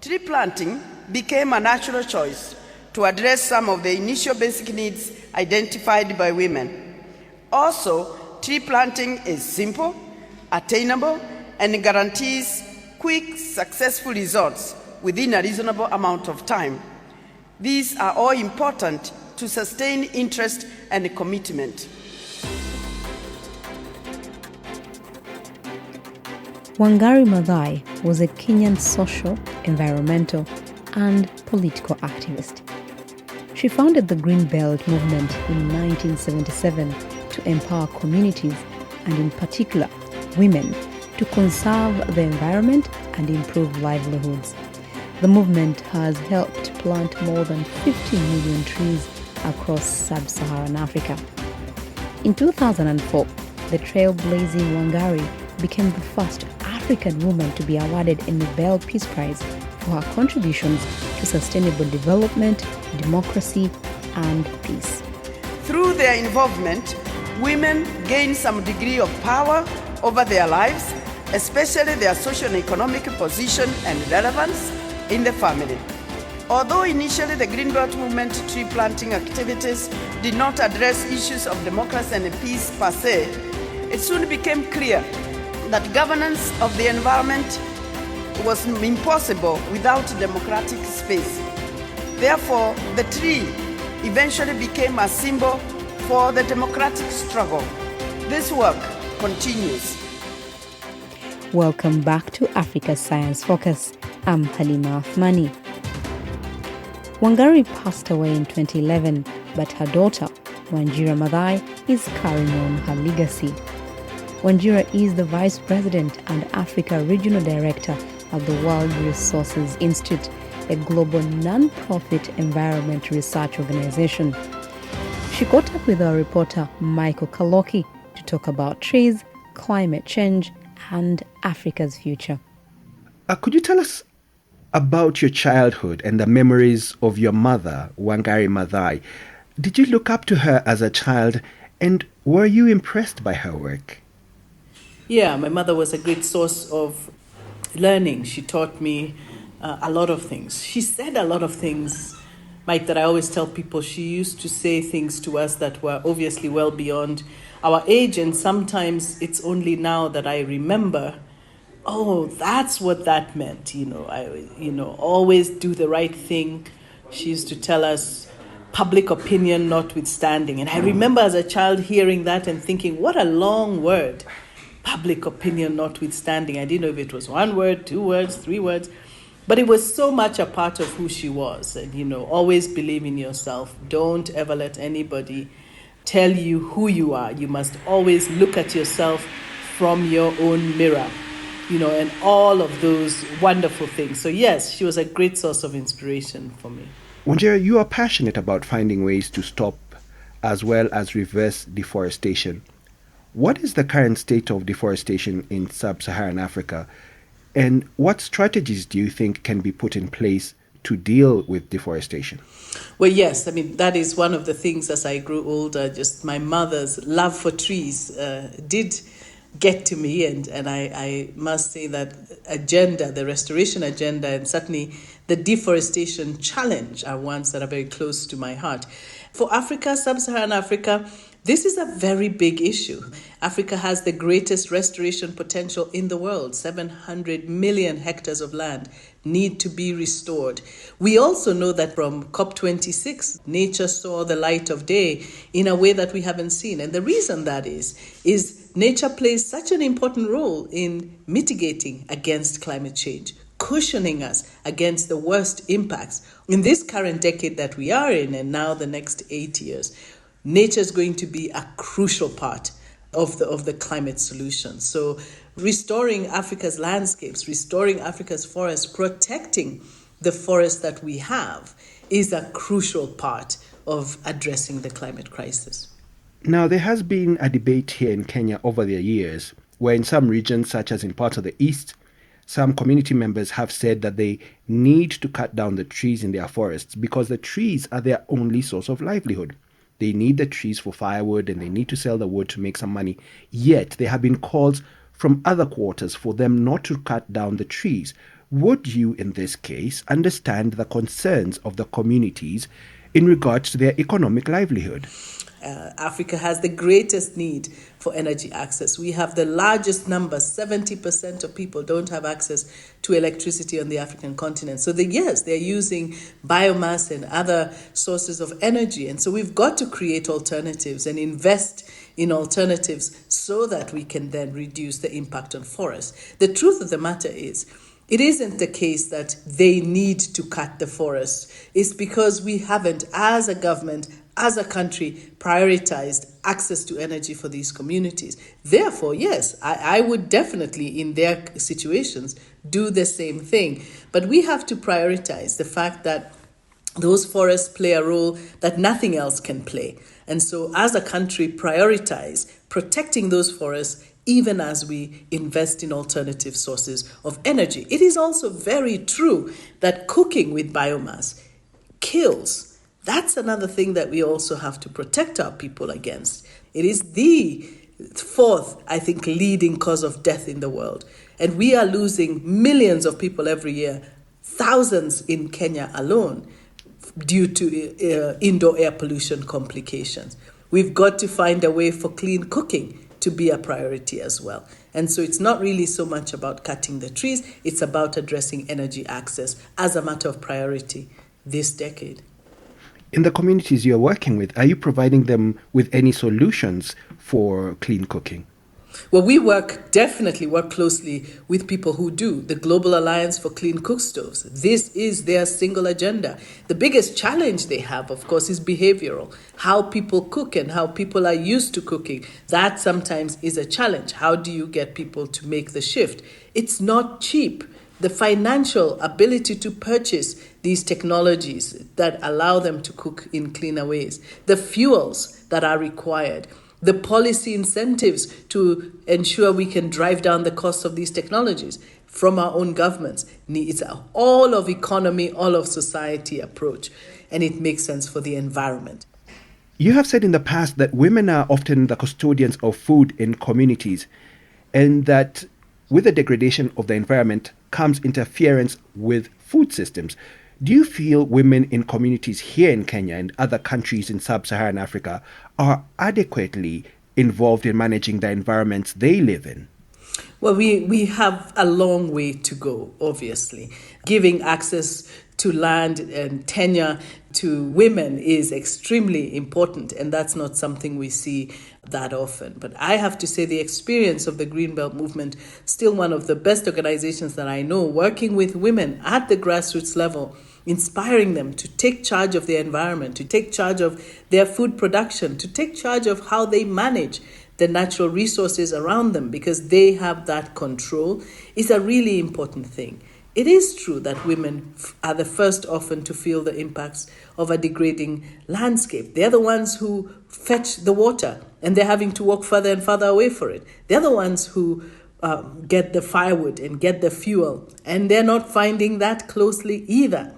Tree planting became a natural choice to address some of the initial basic needs identified by women. Also, tree planting is simple, attainable, and guarantees quick, successful results within a reasonable amount of time. These are all important to sustain interest and commitment. Wanjira Mathai was a Kenyan social, environmental, and political activist. She founded the Green Belt movement in 1977 to empower communities, and in particular, women, to conserve the environment and improve livelihoods. The movement has helped plant more than 50 million trees across Sub-Saharan Africa. In 2004, the trailblazing Wanjira became the first African woman to be awarded a Nobel Peace Prize for her contributions to sustainable development, democracy, and peace. Through their involvement, women gain some degree of power over their lives, especially their social and economic position and relevance in the family. Although initially the Green Belt movement tree planting activities did not address issues of democracy and peace per se, it soon became clear that governance of the environment was impossible without democratic space. Therefore, the tree eventually became a symbol for the democratic struggle. This work continues. Welcome back to Africa's Science Focus. I'm Halima Athumani. Wanjira passed away in 2011, but her daughter, Wanjira Mathai, is carrying on her legacy. Wanjira is the Vice President and Africa Regional Director of the World Resources Institute, a global non-profit environment research organization. She caught up with our reporter Michael Kaloki to talk about trees, climate change, and Africa's future. Could you tell us about your childhood and the memories of your mother, Wanjira Mathai? Did you look up to her as a child, and were you impressed by her work? Yeah, my mother was a great source of learning. She taught me a lot of things. She said a lot of things, Mike, that I always tell people. She used to say things to us that were obviously well beyond our age, and sometimes it's only now that I remember, oh, that's what that meant. Always do the right thing. She used to tell us, public opinion notwithstanding. And I remember as a child hearing that and thinking, what a long word. Public opinion notwithstanding. I didn't know if it was one word, 2 words, 3 words, but it was so much a part of who she was. And, always believe in yourself. Don't ever let anybody tell you who you are. You must always look at yourself from your own mirror, and all of those wonderful things. So yes, she was a great source of inspiration for me. Wanjira, you are passionate about finding ways to stop as well as reverse deforestation. What is the current state of deforestation in Sub-Saharan Africa, and what strategies do you think can be put in place to deal with deforestation? Well, yes, that is one of the things as I grew older, just my mother's love for trees did get to me, and I must say that agenda, the restoration agenda, and certainly the deforestation challenge are ones that are very close to my heart. For Africa, Sub-Saharan Africa, this is a very big issue. Africa has the greatest restoration potential in the world. 700 million hectares of land need to be restored. We also know that from COP26, nature saw the light of day in a way that we haven't seen. And the reason that is nature plays such an important role in mitigating against climate change, cushioning us against the worst impacts. In this current decade that we are in, and now the next 8 years, nature is going to be a crucial part of the climate solution. So restoring Africa's landscapes, restoring Africa's forests, protecting the forests that we have is a crucial part of addressing the climate crisis. Now, there has been a debate here in Kenya over the years where in some regions, such as in parts of the east, some community members have said that they need to cut down the trees in their forests because the trees are their only source of livelihood. They need the trees for firewood and they need to sell the wood to make some money. Yet there have been calls from other quarters for them not to cut down the trees. Would you, in this case, understand the concerns of the communities in regards to their economic livelihood? Africa has the greatest need for energy access. We have the largest number, 70% of people don't have access to electricity on the African continent. So yes, they're using biomass and other sources of energy. And so we've got to create alternatives and invest in alternatives so that we can then reduce the impact on forests. The truth of the matter is, it isn't the case that they need to cut the forest. It's because we haven't, as a government, as a country, prioritized access to energy for these communities. Therefore, yes, I would definitely, in their situations, do the same thing. But we have to prioritize the fact that those forests play a role that nothing else can play. And so, as a country, prioritize protecting those forests even as we invest in alternative sources of energy. It is also very true that cooking with biomass kills. That's another thing that we also have to protect our people against. It is the fourth, I think, leading cause of death in the world. And we are losing millions of people every year, thousands in Kenya alone, due to indoor air pollution complications. We've got to find a way for clean cooking to be a priority as well. And so it's not really so much about cutting the trees, it's about addressing energy access as a matter of priority this decade. In the communities you're working with, are you providing them with any solutions for clean cooking? Well, we definitely work closely with people who do. The Global Alliance for Clean Cook Stoves. This is their single agenda. The biggest challenge they have, of course, is behavioral. How people cook and how people are used to cooking. That sometimes is a challenge. How do you get people to make the shift? It's not cheap. The financial ability to purchase these technologies that allow them to cook in cleaner ways. The fuels that are required. The policy incentives to ensure we can drive down the cost of these technologies from our own governments. It's an all of economy, all of society approach, and it makes sense for the environment. You have said in the past that women are often the custodians of food in communities, and that with the degradation of the environment comes interference with food systems. Do you feel women in communities here in Kenya and other countries in Sub-Saharan Africa are adequately involved in managing the environments they live in? Well, we have a long way to go, obviously. Giving access to land and tenure to women is extremely important, and that's not something we see that often. But I have to say the experience of the Greenbelt movement, still one of the best organizations that I know, working with women at the grassroots level, inspiring them to take charge of their environment, to take charge of their food production, to take charge of how they manage the natural resources around them, because they have that control, is a really important thing. It is true that women are the first often to feel the impacts of a degrading landscape. They're the ones who fetch the water, and they're having to walk further and further away for it. They're the ones who get the firewood and get the fuel, and they're not finding that closely either.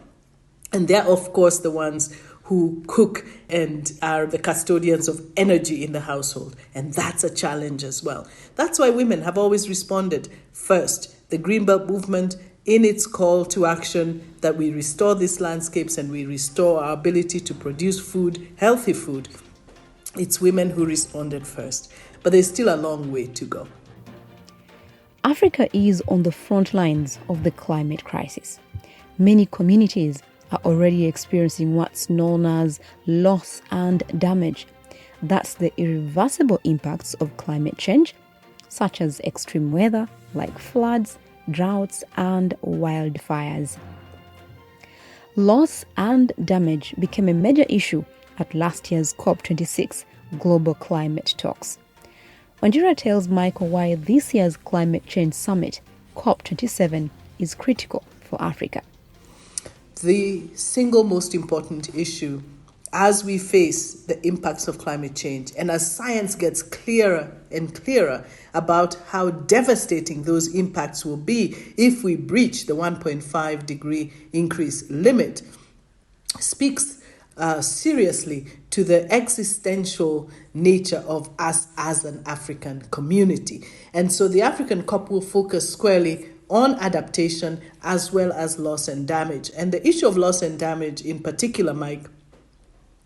And they're, of course, the ones who cook and are the custodians of energy in the household. And that's a challenge as well. That's why women have always responded first. The Greenbelt movement, in its call to action that we restore these landscapes and we restore our ability to produce food, healthy food, it's women who responded first. But there's still a long way to go. Africa is on the front lines of the climate crisis. Many communities are already experiencing what's known as loss and damage. That's the irreversible impacts of climate change, such as extreme weather like floods, droughts, and wildfires. Loss and damage became a major issue at last year's COP26 global climate talks. Wanjira tells Michael why this year's climate change summit, COP27, is critical for Africa. The single most important issue as we face the impacts of climate change and as science gets clearer and clearer about how devastating those impacts will be if we breach the 1.5 degree increase limit, speaks seriously to the existential nature of us as an African community. And so the African COP will focus squarely on adaptation as well as loss and damage. And the issue of loss and damage in particular, Mike,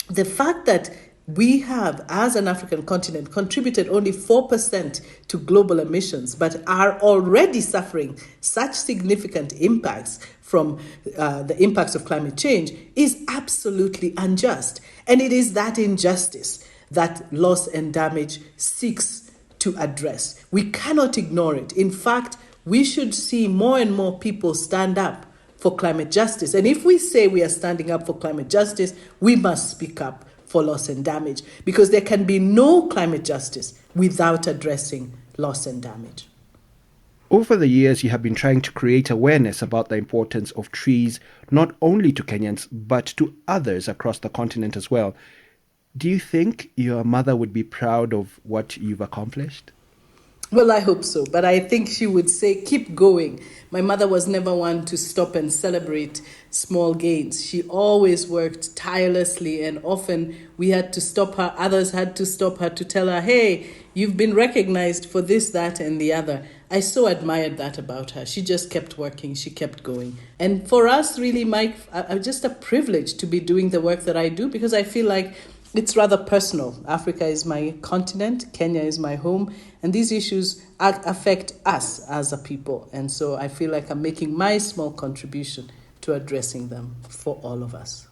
the fact that we have, as an African continent, contributed only 4% to global emissions, but are already suffering such significant impacts from the impacts of climate change is absolutely unjust. And it is that injustice that loss and damage seeks to address. We cannot ignore it. In fact, we should see more and more people stand up for climate justice. And if we say we are standing up for climate justice, we must speak up for loss and damage, because there can be no climate justice without addressing loss and damage. Over the years, you have been trying to create awareness about the importance of trees, not only to Kenyans, but to others across the continent as well. Do you think your mother would be proud of what you've accomplished? Well, I hope so, but I think she would say, keep going. My mother was never one to stop and celebrate small gains. She always worked tirelessly, and often we had to stop her, others had to stop her to tell her, hey, you've been recognized for this, that, and the other. I so admired that about her. She just kept working, she kept going. And for us, really, Mike, just a privilege to be doing the work that I do, because I feel like it's rather personal. Africa is my continent, Kenya is my home, and these issues affect us as a people. And so I feel like I'm making my small contribution to addressing them for all of us.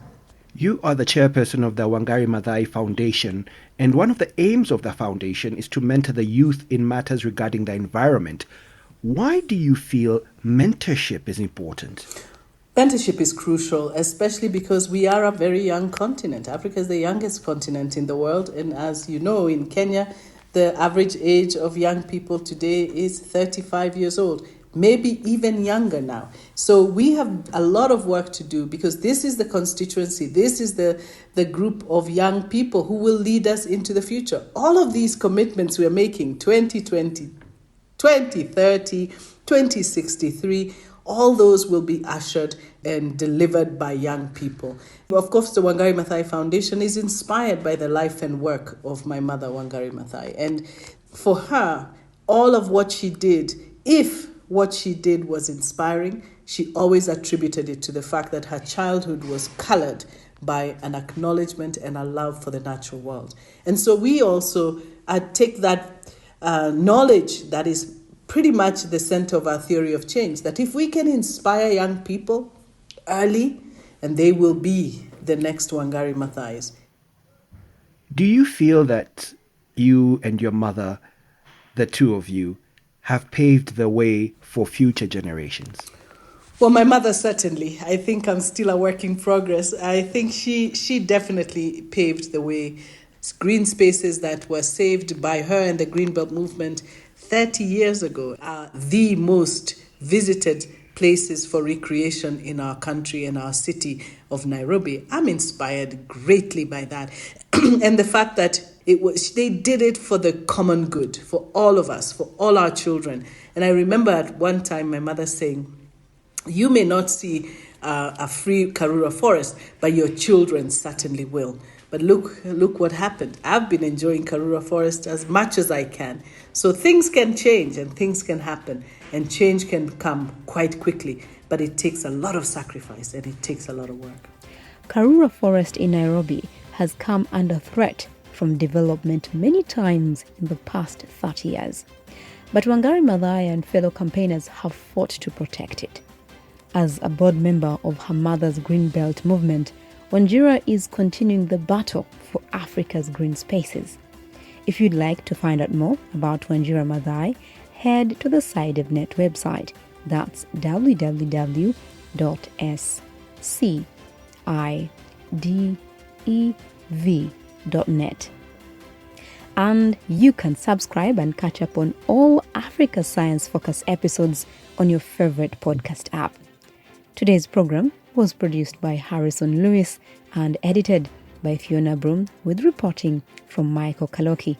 You are the chairperson of the Wanjira Mathai Foundation, and one of the aims of the foundation is to mentor the youth in matters regarding the environment. Why do you feel mentorship is important? Mentorship is crucial, especially because we are a very young continent. Africa is the youngest continent in the world. And as you know, in Kenya, the average age of young people today is 35 years old, maybe even younger now. So we have a lot of work to do, because this is the constituency, this is the group of young people who will lead us into the future. All of these commitments we're making, 2020, 2030, 2063, all those will be ushered and delivered by young people. Of course, the Wanjira Mathai Foundation is inspired by the life and work of my mother, Wanjira Mathai. And for her, all of what she did, if what she did was inspiring, she always attributed it to the fact that her childhood was colored by an acknowledgement and a love for the natural world. And so we also take that knowledge that is pretty much the center of our theory of change, that if we can inspire young people early, and they will be the next Wanjira Mathais. Do you feel that you and your mother, the two of you, have paved the way for future generations? Well, my mother certainly. I think I'm still a work in progress. I think she definitely paved the way. Green spaces that were saved by her and the Greenbelt movement 30 years ago are the most visited places for recreation in our country and our city of Nairobi. I'm inspired greatly by that. And the fact that they did it for the common good, for all of us, for all our children. And I remember at one time my mother saying, you may not see a free Karura forest, but your children certainly will. But look what happened. I've been enjoying Karura Forest as much as I can. So things can change and things can happen, and change can come quite quickly. But it takes a lot of sacrifice and it takes a lot of work. Karura Forest in Nairobi has come under threat from development many times in the past 30 years. But Wanjira Mathai and fellow campaigners have fought to protect it. As a board member of her mother's Greenbelt movement, Wanjira is continuing the battle for Africa's green spaces. If you'd like to find out more about Wanjira Mathai, head to the Side of Net website. That's www.sidev.net. And you can subscribe and catch up on all Africa Science Focus episodes on your favorite podcast app. Today's program was produced by Harrison Lewis and edited by Fiona Broom, with reporting from Michael Kaloki.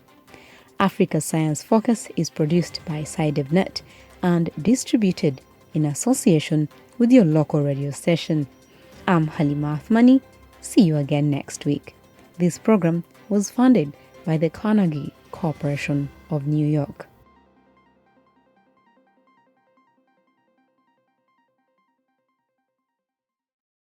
Africa Science Focus is produced by SciDevNet and distributed in association with your local radio station. I'm Halima Athumani. See you again next week. This program was funded by the Carnegie Corporation of New York.